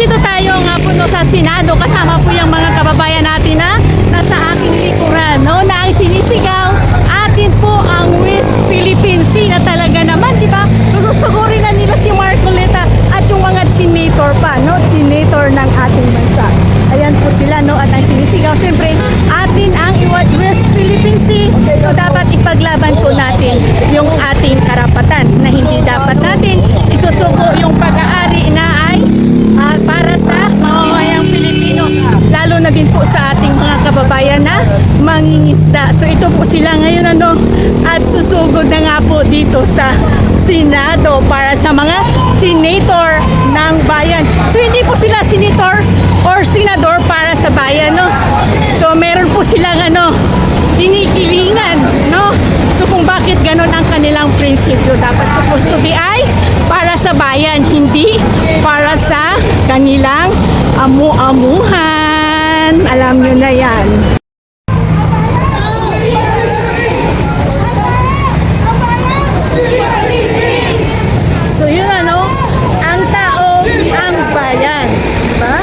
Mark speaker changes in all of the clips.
Speaker 1: nandito tayo nga po no, sa Senado kasama po yung mga kababayan natin na nasa ating likuran, no, na ang sinisigaw atin po ang West Philippine Sea na talaga naman, di ba? Susugurin na nila si Marcoleta at yung mga senator pa, no, senator ng ating bansa. Ayan po sila, no, at ang sinisigaw siyempre atin ang West Philippine Sea. So dapat ipaglaban po natin yung ating karapatan na hindi dapat natin isusuko yung pag-aari na ay para sa mamamayang Pilipino, lalo na din po sa ating mga kababayan na mangingisda. So ito po sila ngayon ano, at susugod na nga po dito sa Senado para sa mga senator ng bayan. So hindi po sila senator or senador para sa bayan, no? So meron po silang ano, dinikilingan, no? So kung bakit ganon ang kanilang prinsipyo, dapat supposed to be ay para sa bayan, hindi para sa kanilang amu-amuhan. Alam nyo na yan. So yun ano, ang tao, ang bayan, diba?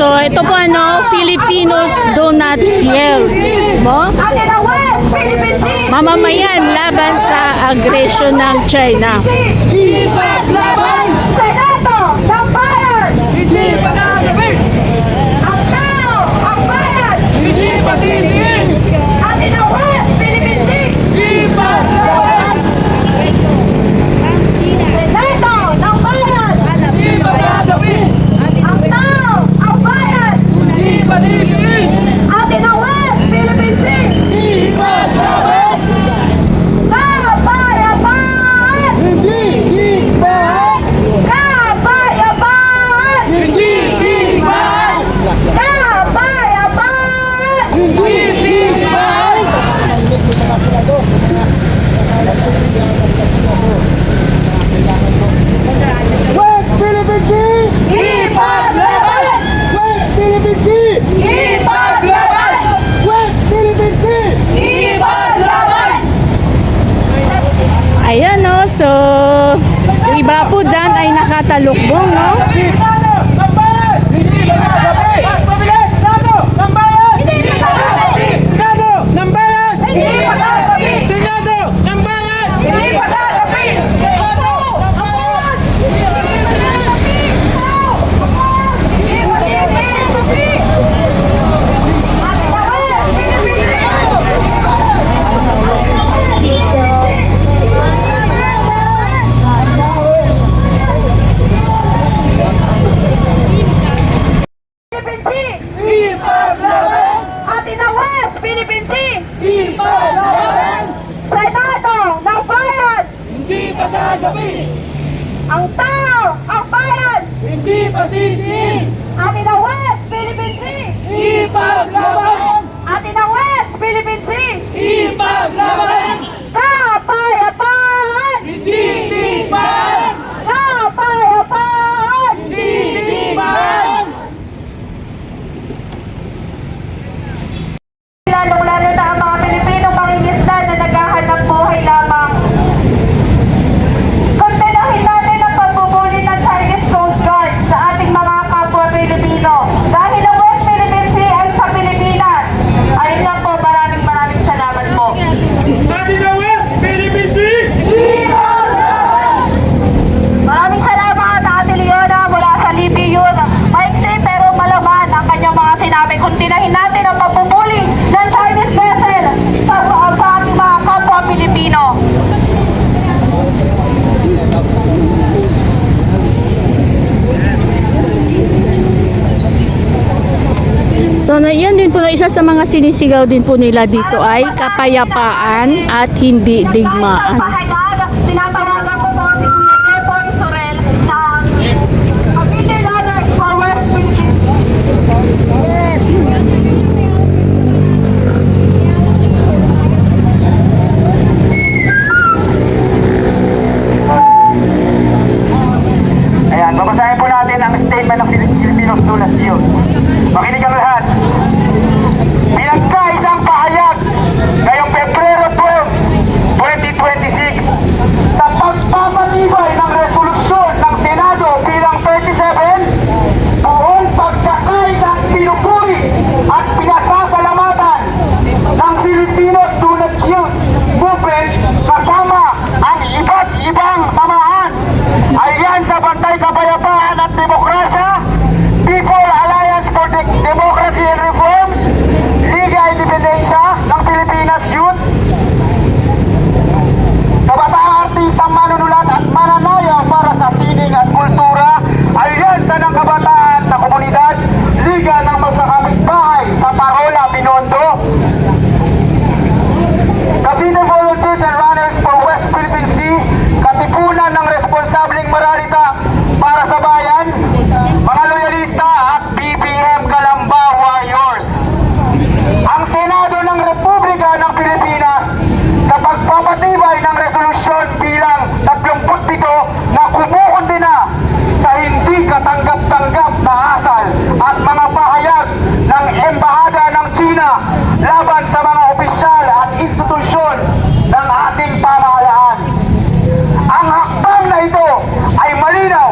Speaker 1: So ito po ano, Filipinos do not yell, mo? Mamamayan laban sa agresyon ng China.
Speaker 2: Ipaglaban! Senado ng bayan! Hindi magagabi! Ang tao, ang bayan! Hindi masisiin! Atin ang West Philippine Sea! Ipaglaban! Senado ng bayan! Hindi magagabi! Ang tao, ang bayan! Hindi masisiin! Atin ang West Philippine Sea! Ipaglaban!
Speaker 1: Ayan no, so yung iba po dyan ay nakatalukbong, no?
Speaker 3: masisiin!
Speaker 2: Atin ang West Philippine Sea!
Speaker 3: Ipaglaban!
Speaker 2: Atin ang West Philippine Sea!
Speaker 3: Ipaglaban!
Speaker 2: Kapayapaan!
Speaker 3: Hindi liban!
Speaker 2: Kapayapaan!
Speaker 3: Hindi liban!
Speaker 2: Lalong-lalo na ang mga Pilipinong mangingisda na naghahanap buhay lamang. Kontenahin natin ang pagbubuli ng Chinese Coast Guard sa ating mga kapwa Pilipino. Dahil ang West Philippine Sea ay sa Pilipinas. Ayun lang po, maraming salamat po.
Speaker 3: Atin ang West Philippine Sea!
Speaker 2: Maraming salamat, Ate Leona, mula sa Lipi yun. Maiksi pero malaman ang kanyang mga sinabi. Kuntinahin natin ang pagbubuli ng Chinese vessel sa ating mga kapwa Pilipino.
Speaker 1: So na yan din po na isa sa mga sinisigaw din po nila dito ay kapayapaan at hindi digmaan.
Speaker 2: Tinatawagan ko po si Kuya Jeboy Sorel ng Committee Runners for West Philippines.
Speaker 4: Ayan, babasahin po natin ang statement ng Filipinos to Nation. Makinig ang lahat. Pinagkaisang pahayag ngayong Pebrero 12, 2026 sa pagpapatibay ng resolusyon ng Senado bilang 37, buong pagkakaisang pinupuri at pinasasalamatan ng Filipinos to Nation movement kasama ang iba't ibang samahan, Alyansa Bantay Kapayapaan at Demokrasya, People Alliance for Democracy and Reforms, Liga Independencia ng Pilipinas Youth, Kabataang Artistang Manunulat at Mananayang para sa Sining at Kultura, Alyansa ng Kabataan sa Komunidad, Liga ng Magkakapitbahay sa Parola, Binondo, Cavite Volunteers and Runners for West Philippine Sea, Katipunan ng Responsableng Mararita para sa Bayan, mga loyalista at BBM Kalamba Warriors. Ang Senado ng Republika ng Pilipinas sa pagpapatibay ng resolusyon bilang 37 na kumukondena sa hindi katanggap-tanggap na asal at mga pahayag ng Embahada ng China laban sa mga opisyal at institusyon ng ating pamahalaan. Ang hakbang na ito ay malinaw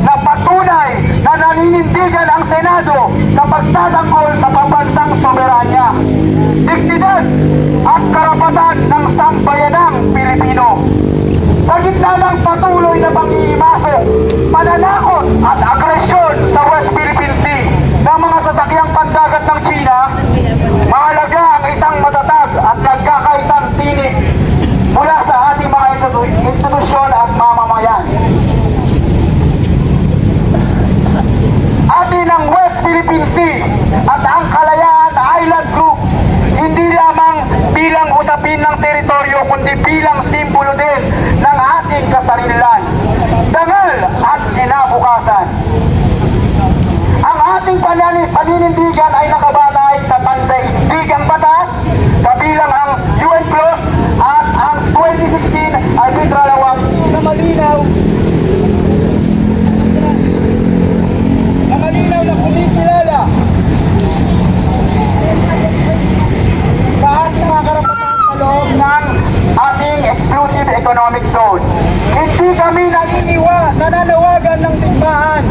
Speaker 4: na patunay na naninindigan ang Senado sa pagtatanggol sa pambansang soberanya, dignidad at karapatan ng sambayanang Pilipino. Sa gitna ng patuloy na pang-iimasok, pananakot at agresyon sa West Philippine Sea ng mga sasakyang pandagat ng China, mahalaga ang isang matatag at nagkakaisang tinig mula sa ating mga institusyon at mamamayan. Atin ang West Philippine Sea at ang Kalayaan Island Group hindi lamang bilang usapin ng teritoryo kundi bilang simbolo din ng ating kasarilan, dangal at kinabukasan. Ang ating paninindigan ay nakabatay sa pandaigdigang batas, kabilang ang UN Clause at ang 2016 Arbitral Award na malinaw na kumikilala sa ating mga karapatan sa loob ng ating exclusive economic zone. Hindi kami nananawagan ng digmaan.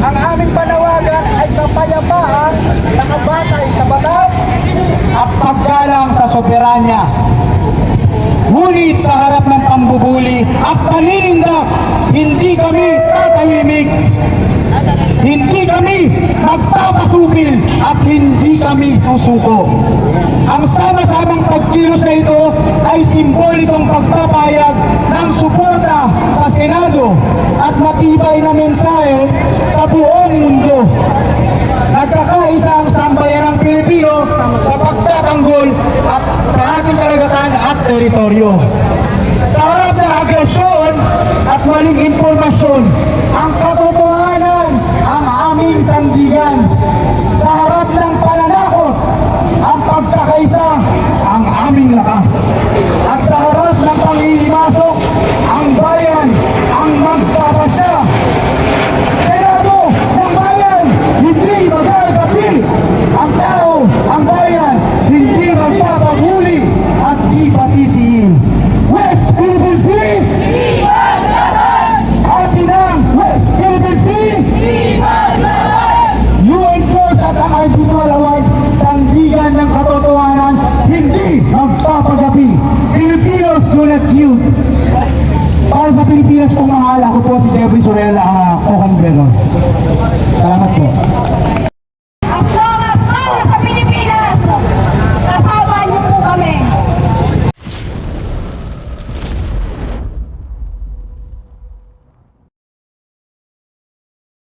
Speaker 4: Ang aming panawagan ay kapayapaan, nakabatay sa batas at paggalang sa soberanya. Ngunit sa harap ng pambubuli at paninindak, hindi kami tatahimik. Hindi kami magpapasubil at hindi kami susuko. Ang sama-samang pagkilos na ito ay simbolikong pagpapayag ng suporta sa Senado at matibay na mensahe sa buong mundo. Nagkakaisa ang sambayanang Pilipino sa pagtatanggol at sa ating karagatan at teritoryo. Sa harap ng agresyon at maling impormasyon, ang katotohanan